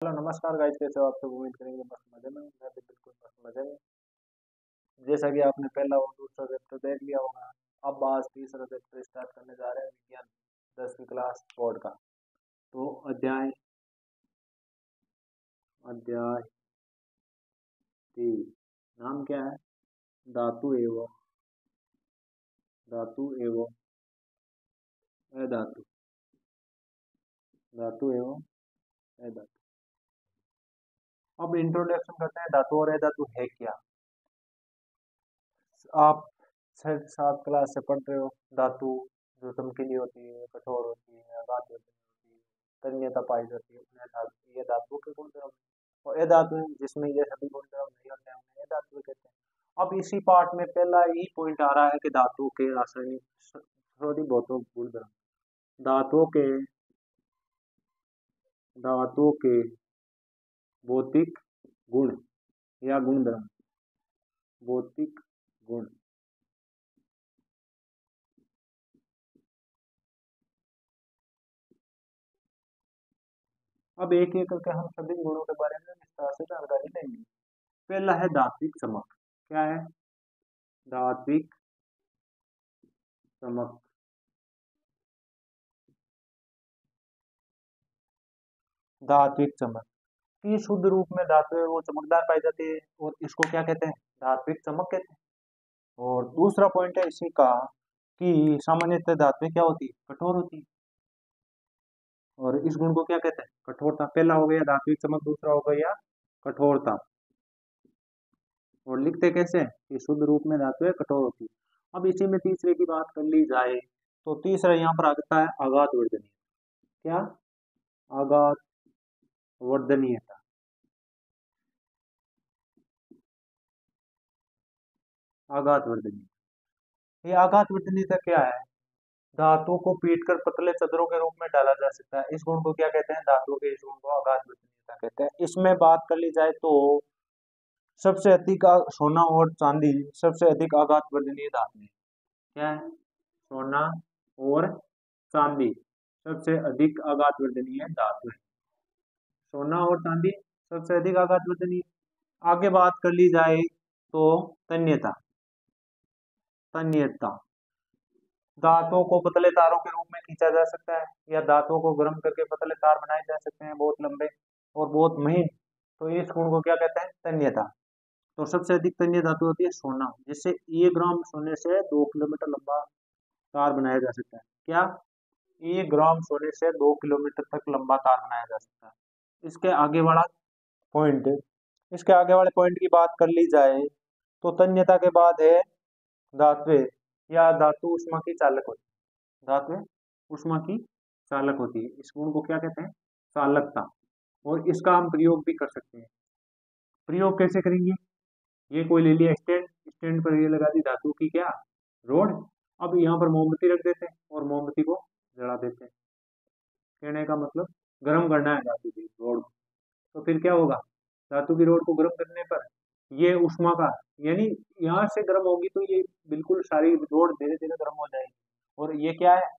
Hello नमस्कार guys, कैसे हो आप सब। उम्मीद करेंगे मस्त मजे में। मैं भी बिल्कुल मस्त मजे में। जैसा कि आपने पहला और दूसरा चैप्टर देख लिया होगा, अब आज तीसरा चैप्टर स्टार्ट करने जा रहे हैं, विज्ञान 10वीं क्लास बोर्ड का। तो अध्याय अध्याय 3। नाम क्या है? धातु एवं धातु एवं अधातु। धातु एवं अधातु। अब इंट्रोडक्शन करते हैं, धातु और अधातु है क्या। आप 6 7 क्लास से पढ़ रहे हो। धातु जो चमकीली होती है, कठोर होती है, आघात होती है, तन्यता पाई जाती है, उन्हें धातु, ये धातुओं के गुण धर्म है। और ये धातु हैं जिसमें ये सभी गुण धर्म नहीं होते हैं, उन्हें ये धातु कहते हैं। अब इसी पार्ट में पहला ही पॉइंट आ रहा है कि धातु के रासायनिक सॉरी भौतिक गुण धर्म। धातुओं के धातुओं के भौतिक गुण या गुण धर्म। भौतिक गुण। अब एक एक करके हम सभी गुणों के बारे में विस्तार से जानकारी लेंगे। पहला है धात्विक चमक। क्या है? धात्विक चमक। धात्विक चमक की शुद्ध रूप में धातु है वो चमकदार पाई जाती है, और इसको क्या कहते हैं? धात्विक चमक कहते हैं। और दूसरा पॉइंट है इसी का कि सामान्यतः धातुएं क्या होती है? कठोर होती है। और इस गुण को क्या कहते हैं? कठोरता। पहला हो गया धात्विक चमक, दूसरा हो गया कठोरता। और लिखते कैसे हैं कि शुद्ध रूप में धातुएं कठोर होती है। अब इसी में तीसरे की बात कर ली जाए तो तीसरा यहाँ पर आता है आघात वर्धनीय। क्या? आघात वर्धनीयता। आघात वर्धनीय। ये आघात वर्धनीयता क्या है? धातु को पीट कर पतले चदरों के रूप में डाला जा सकता है। इस गुण को क्या कहते हैं? धातु के इस गुण को आघात वर्धनीयता कहते हैं। इसमें बात कर ली जाए तो सबसे अधिक सोना और चांदी सबसे अधिक आघात वर्धनीय धातु है। क्या है? सोना और चांदी सबसे अधिक आघात वर्धनीय धातु है। सोना और चांदी सबसे अधिक आघात वर्धनीय। आगे बात कर ली जाए तो तन्यता। तन्यता। दांतों को पतले तारों के रूप में खींचा जा सकता है, या दांतों को गर्म करके पतले तार बनाए जा सकते हैं, बहुत लंबे और बहुत महीन। तो इस गुण को क्या कहते हैं? तन्यता। तो सबसे अधिक तन्य धातु होती है सोना, जिससे 1 ग्राम सोने से 2 किलोमीटर लंबा तार बनाया जा सकता है। क्या? 1 ग्राम सोने से 2 किलोमीटर तक लंबा तार बनाया जा सकता है। इसके आगे वाला पॉइंट इसके आगे वाले पॉइंट की बात कर ली जाए तो तन्यता के बाद है धात्वे या धातु उष्मा की चालक होती है। धातु उष्मा की चालक होती है। इस गुण को क्या कहते हैं? चालकता। और इसका हम प्रयोग भी कर सकते हैं। प्रयोग कैसे करेंगे? ये कोई ले लिया स्टैंड, स्टैंड पर ये लगा दी धातु की क्या? रोड। अब यहाँ पर मोमबत्ती रख देते हैं और मोमबत्ती को जला देते हैं। कहने का मतलब गर्म करना है धातु की रोड को। तो फिर क्या होगा? धातु की रोड को गर्म करने पर ये उष्मा का, यानी यहाँ से गर्म होगी तो ये बिल्कुल सारी रोड धीरे धीरे गर्म हो जाएगी। और ये क्या है?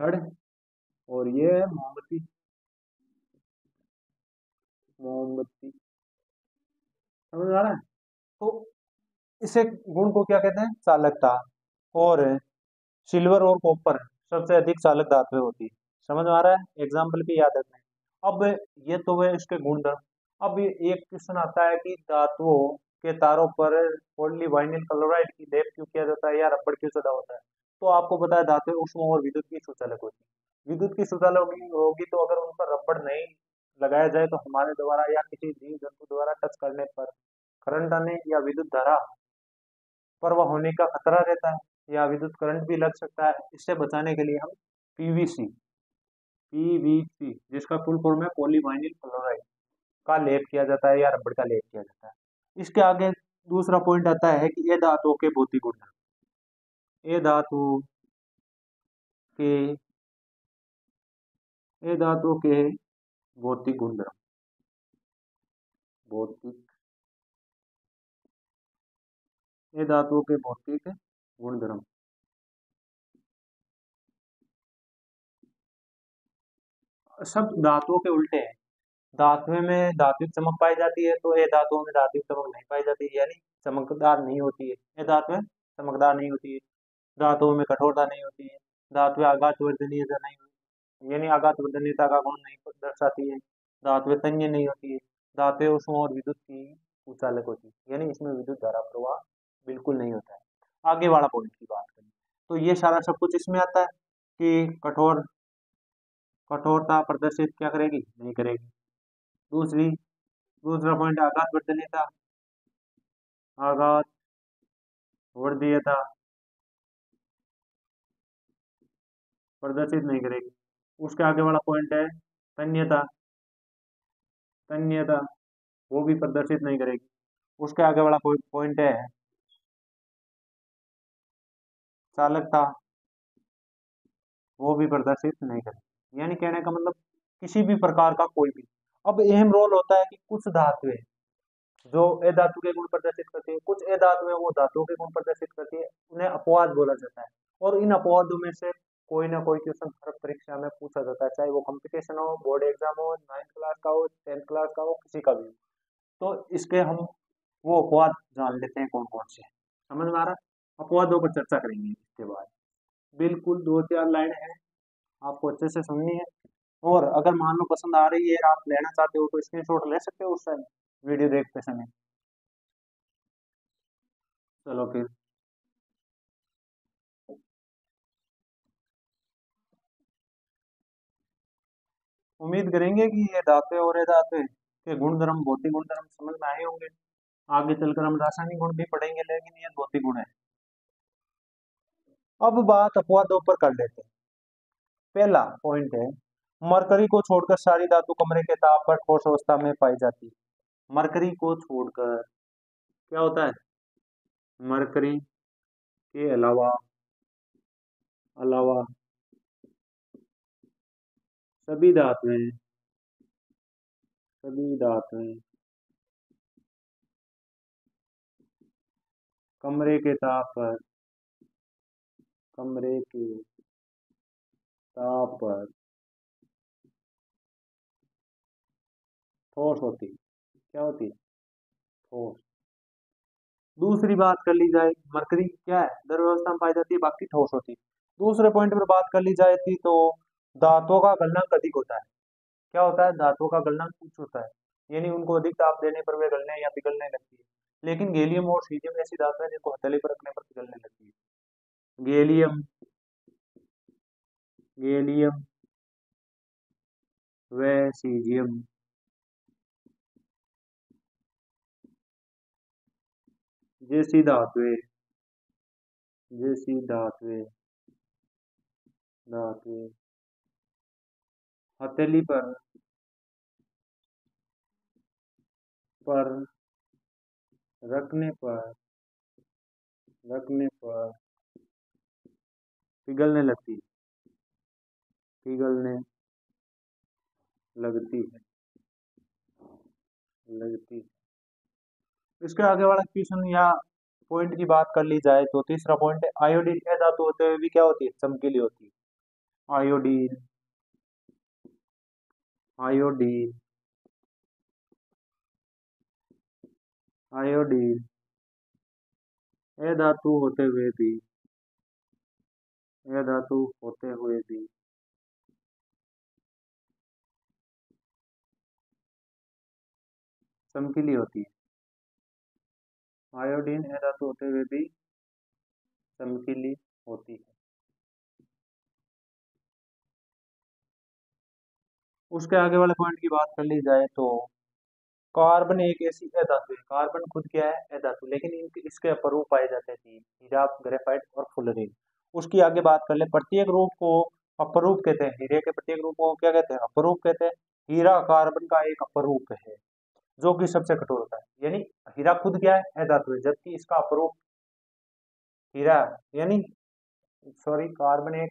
छड़। और ये है मोमबत्ती। मोमबत्ती। समझ आ रहा है? तो इसे गुण को क्या कहते हैं? चालकता। और सिल्वर और कॉपर सबसे अधिक चालक धातुएं होती है। समझ में आ रहा है? एग्जाम्पल भी याद रखना है। अब ये तो है इसके गुणधर्म। अब एक क्वेश्चन आता है कि धातुओं के तारों पर पॉलीवाइनिल क्लोराइड की लेप क्यों किया जाता है, या रबड़ क्यों चढ़ा होता है। तो आपको पता है धातुएं उष्मा और विद्युत की सुचालक होती है। विद्युत की सुचालक होगी तो अगर उन पर रबड़ नहीं लगाया जाए तो हमारे द्वारा या किसी जीव जंतु द्वारा टच करने पर करंट आने या विद्युत धारा प्रवाह होने का खतरा रहता है, या विद्युत करंट भी लग सकता है। इससे बचाने के लिए हम पीवीसी पीवीसी जिसका फुल फॉर्म है पॉलीवाइनिल क्लोराइड का लेप किया जाता है, या रबड़ का लेप किया जाता है। इसके आगे दूसरा पॉइंट आता है कि ये धातुओं के भौतिक गुण। ये धातु के ये धातुओं के भौतिक गुण। भौतिक ये धातुओं के भौतिक गुणधर्म। सब धातुओं के उल्टे हैं। धातु में धात्विक चमक पाई जाती है, तो ये धातुओं में धात्विक चमक नहीं पाई जाती, यानी चमकदार नहीं होती है। ये धातु में चमकदार नहीं होती है। धातुओं में कठोरता नहीं होती है। धातु आघात वर्धनीयता नहीं होती, यानी आघात वर्धनीयता का गुण नहीं दर्शाती है। धातु तन्य नहीं होती है। धातु उष्मा और विद्युत की कुचालक होती है, यानी इसमें विद्युत धारा प्रवाह बिल्कुल नहीं होता है। आगे वाला पॉइंट की बात करें तो ये सारा सब कुछ इसमें आता है कि कठोरता प्रदर्शित क्या करेगी, नहीं करेगी। दूसरा पॉइंट आघात वर्धनीयता, आघात वर्धनीयता प्रदर्शित नहीं करेगी। उसके आगे वाला पॉइंट है तन्यता, तन्यता वो भी प्रदर्शित नहीं करेगी। उसके आगे वाला पॉइंट है चालकता, वो भी प्रदर्शित नहीं करेगी। यानी कहने का मतलब किसी भी प्रकार का कोई भी। अब अहम रोल होता है कि कुछ धातुएं जो ए धातु के गुण प्रदर्शित करती है, कुछ ए धातु है वो धातुओं के गुण प्रदर्शित करती है, उन्हें अपवाद बोला जाता है। और इन अपवादों में से कोई ना कोई क्वेश्चन हर परीक्षा में पूछा जाता है, चाहे वो कंपटीशन हो, बोर्ड एग्जाम हो, 9th क्लास का हो, 10th क्लास का हो, किसी का भी हो। तो इसके हम वो अपवाद जान लेते हैं कौन कौन से, समझ में आ रहा है। अपवादों पर चर्चा करेंगे इसके बाद। बिल्कुल 2-4 लाइन है, आपको अच्छे से सुननी है। और अगर मान लो पसंद आ रही है, आप लेना चाहते हो तो स्क्रीनशॉट ले सकते हो उस टाइम वीडियो देखते समय। चलो फिर उम्मीद करेंगे कि ये धातु और ये धातु के गुण धर्म, भौतिक गुण धर्म समझ में आए होंगे। आगे चलकर हम रासायनिक गुण भी पढ़ेंगे, लेकिन ये भौतिक गुण है। अब बात अपवादों पर कर लेते हैं। पहला पॉइंट है मरकरी को छोड़कर सारी धातु कमरे के ताप पर ठोस अवस्था में पाई जाती है। मरकरी को छोड़कर क्या होता है, मरकरी के अलावा अलावा सभी धातुएं सभी धातुएं कमरे के ताप पर कमरे के ताप पर ठोस होती है। क्या होती है, ठोस। दूसरी बात कर ली जाए, मरकरी क्या है, द्रव अवस्था में पाई जाती है, बाकी ठोस होती है। दूसरे पॉइंट पर बात कर ली जाए थी तो धातुओं का गलनांक अधिक होता है। क्या होता है, धातुओं का गलनांक उच्च होता है, यानी उनको अधिक ताप देने पर वे गलने या पिघलने लगती है। लेकिन गैलियम और सीजियम ऐसी धातु है जिनको हथेली पर रखने पर पिघलने लगती है। गैलियम गैलियम व सीजियम जैसी धातुएं जैसी धातुएं धातुएं हथेली पर रखने पर पिघलने पिघलने लगती है। इसके आगे वाला क्वेश्चन या पॉइंट की बात कर ली जाए तो तीसरा पॉइंट है आयोडीन यह धातु होते हुए भी क्या होती है, चमकीली होती है। आयोडीन आयोडीन आयोडीन यह धातु होते हुए भी यह धातु होते हुए भी चमकीली होती है। आयोडीन यह धातु होते हुए भी चमकीली होती है। उसके आगे वाले पॉइंट की बात कर ली जाए तो कार्बन एक ऐसी धातु है, कार्बन खुद क्या है, धातु, लेकिन इनके इसके अपरूप पाए जाते हैं हीरा, ग्रेफाइट और फुलरीन। उसकी आगे बात कर ले, प्रत्येक रूप को अपरूप कहते हैं। हीरे के प्रत्येक रूप को क्या कहते हैं, अपरूप कहते हैं। हीरा कार्बन का एक अपरूप है जो कि सबसे कठोर होता है, यानी हीरा खुद क्या है, धातु है, जबकि इसका अपरूप हीरा, यानी सॉरी, कार्बन एक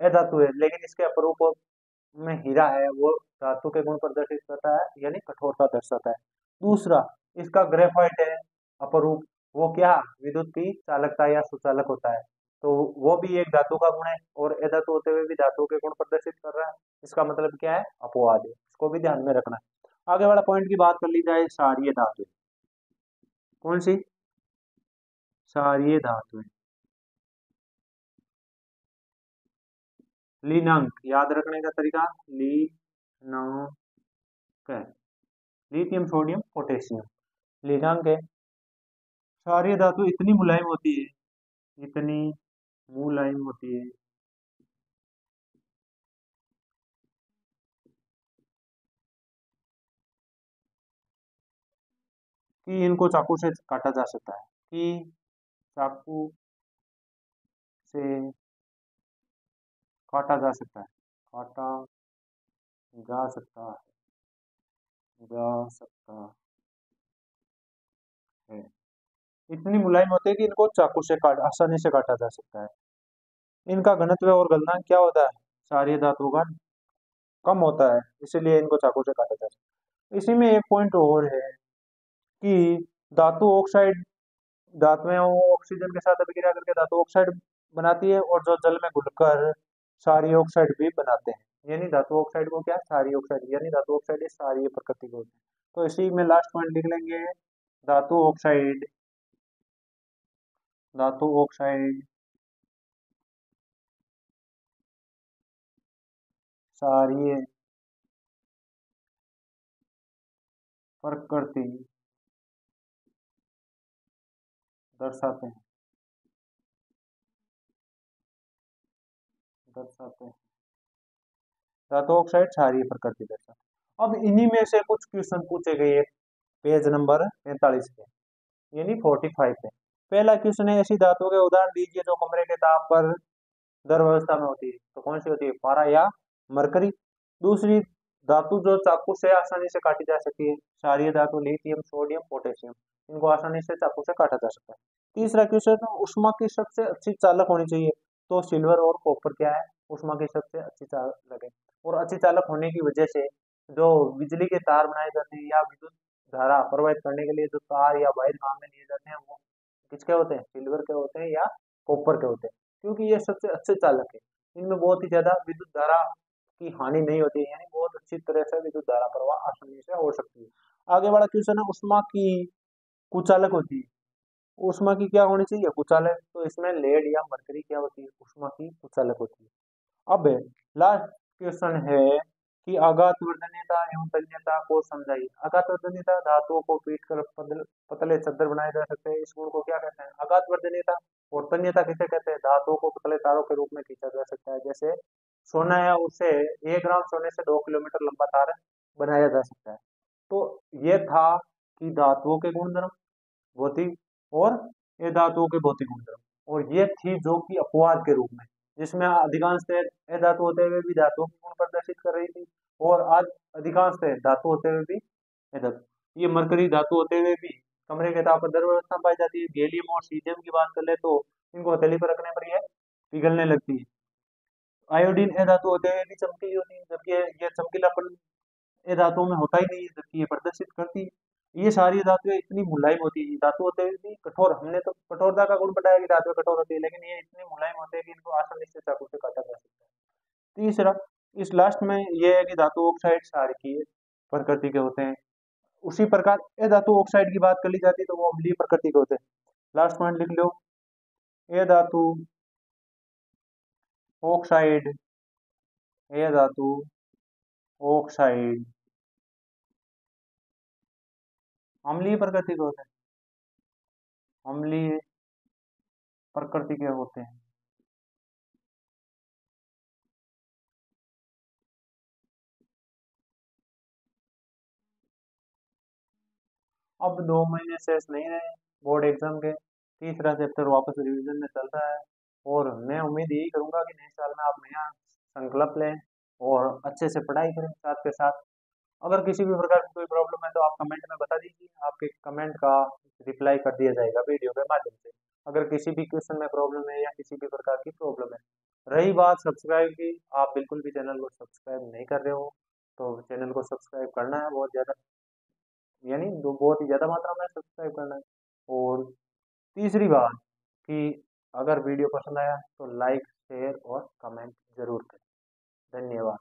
धातु है लेकिन इसके अपरूप में हीरा है, वो धातु के गुण प्रदर्शित करता है, यानी कठोरता दर्शाता है। दूसरा इसका ग्रेफाइट है अपरूप, वो क्या, विद्युत की चालकता या सुचालक होता है, तो वो भी एक धातु का गुण है और ए धातु होते हुए भी धातु के गुण प्रदर्शित कर रहा है। इसका मतलब क्या है, अपवाद है, इसको भी ध्यान में रखना है। आगे वाला पॉइंट की बात कर ली जाए, क्षारीय धातु। कौन सी? क्षारीय धातु। लिनांक याद रखने का तरीका, लिनांक, लिथियम सोडियम पोटेशियम लिनांक है। क्षारीय धातु इतनी मुलायम होती है, इतनी मुलायम होती है कि इनको चाकू से काटा जा सकता है, कि चाकू से काटा जा सकता है, काटा जा सकता जा सकता है। इतनी मुलायम होती है कि इनको चाकू से काट आसानी से काटा जा सकता है। इनका घनत्व और गलनांक क्या होता है? क्षारीय धातुओं का कम होता है, इसीलिए इनको चाकू से काटा जा सकता है। इसी में एक पॉइंट और है कि धातु ऑक्साइड, धातुएं वो ऑक्सीजन के साथ अभिक्रिया करके धातु ऑक्साइड बनाती है, और जो जल में घुलकर क्षारीय ऑक्साइड भी बनाते हैं। यानी धातु ऑक्साइड को क्या, क्षारीय ऑक्साइड, यानी धातु ऑक्साइड क्षारीय प्रकृति के होते हैं। तो इसी में लास्ट पॉइंट लिख लेंगे, धातु ऑक्साइड, धातु ऑक्साइड क्षारीय प्रकृति दर्शाते हैं, दर्शाते हैं। धातु ऑक्साइड क्षारीय प्रकृति दर्शाते हैं। अब इन्हीं में से कुछ क्वेश्चन पूछे गए पेज नंबर 45 पे, यानी 45 पे। पहला क्वेश्चन है, ऐसी धातुओं के उदाहरण दीजिए जो कमरे के ताप पर द्रव अवस्था में होती है। तो कौन सी होती है? पारा या मरकरी। दूसरी धातु जो चाकू से आसानी से काटी जा सकती है, क्षारीय धातु लिथियम सोडियम पोटेशियम, इनको आसानी से चाकू से काटा जा सकता है। तीसरा क्वेश्चन, उष्मा की सबसे अच्छी चालक होनी चाहिए। तो सिल्वर और कॉपर क्या है? उष्मा की सबसे अच्छी चालक है। और अच्छी चालक होने की वजह से जो बिजली के तार बनाए जाते हैं या विद्युत धारा प्रवाहित करने के लिए जो तार या वायर काम में लिए जाते हैं, वो किसके होते हैं? सिल्वर के होते हैं या कॉपर के होते हैं, क्योंकि ये सबसे अच्छे चालक है। इनमें बहुत ही ज्यादा विद्युत धारा की हानि नहीं होती है, यानी बहुत अच्छी तरह से विद्युत धारा प्रवाह आसानी से हो सकती है। आगे वाला क्वेश्चन है, उष्मा की कुचालक होती है। उष्मा की क्या होनी चाहिए? कुचालक। तो इसमें लेड या मरकरी क्या होती है? उष्मा की कुचालक होती है। अब लास्ट क्वेश्चन है कि आघात वर्धनीयता एवं तन्यता को समझाइए। आघात वर्धनीयता, धातुओं को पीट कर पतले चद्दर बनाए जा सकते हैं, इस गुण को क्या कहते हैं? आघात वर्धनीयता। और तन्यता किसे कहते हैं? धातुओं को पतले तारों के रूप में खींचा जा सकता है। जैसे सोना है, उसे 1 ग्राम सोने से 2 किलोमीटर लंबा तार बनाया जा सकता है। तो ये था कि धातुओं के गुणधर्म, भौतिक और ये धातुओं के भौतिक गुणधर्म, और ये थी जो कि अपवाद के रूप में, जिसमें अधिकांश धातु होते हुए भी धातुओं के गुण प्रदर्शित कर रही थी, और आज अधिकांश धातु होते हुए भी धातु, ये मरकरी धातु होते हुए भी कमरे के ताप पर द्रव अवस्था पाई जाती है। गैलियम और सीजियम की बात कर ले तो इनको हथेली पर रखने पर यह पिघलने लगती है। आयोडीन ए धातु होते हुए भी चमकीली होती है, जबकि ये चमकीलापन ये धातुओं में होता ही नहीं है, जबकि ये प्रदर्शित करती है। ये सारी धातुएं इतनी मुलायम होती है, धातु होते हुए भी कठोर। हमने तो कठोरता का गुण बताया कि धातुएं कठोर होती है, लेकिन ये इतनी मुलायम होते हैं कि इनको आसानी से चाकू से काटा जा सकता है। तीसरा, इस लास्ट में ये है कि धातु ऑक्साइड क्षारकीय प्रकृति के होते हैं। उसी प्रकार ये धातु ऑक्साइड की बात कर ली जाती है तो वो अम्लीय प्रकृति के होते हैं। लास्ट पॉइंट लिख लो, ये धातु ऑक्साइड, ये धातु ऑक्साइड अम्लीय प्रकृति के होते हैं, अम्लीय प्रकृति के होते हैं। अब 2 महीने शेष नहीं रहे बोर्ड एग्जाम के, तीसरा चैप्टर वापस रिवीजन में चल रहा है, और मैं उम्मीद यही करूंगा कि नए साल में आप नया संकल्प लें और अच्छे से पढ़ाई करें साथ के साथ। अगर किसी भी प्रकार की कोई प्रॉब्लम है तो आप कमेंट में बता दीजिए, आपके कमेंट का रिप्लाई कर दिया जाएगा वीडियो के माध्यम से। अगर किसी भी क्वेश्चन में प्रॉब्लम है या किसी भी प्रकार की प्रॉब्लम है। रही बात सब्सक्राइब की, आप बिल्कुल भी चैनल को सब्सक्राइब नहीं कर रहे हो तो चैनल को सब्सक्राइब करना है बहुत ज़्यादा, यानी दो बहुत ही ज़्यादा मात्रा में सब्सक्राइब करना है। और तीसरी बात कि अगर वीडियो पसंद आया तो लाइक शेयर और कमेंट जरूर करें। धन्यवाद।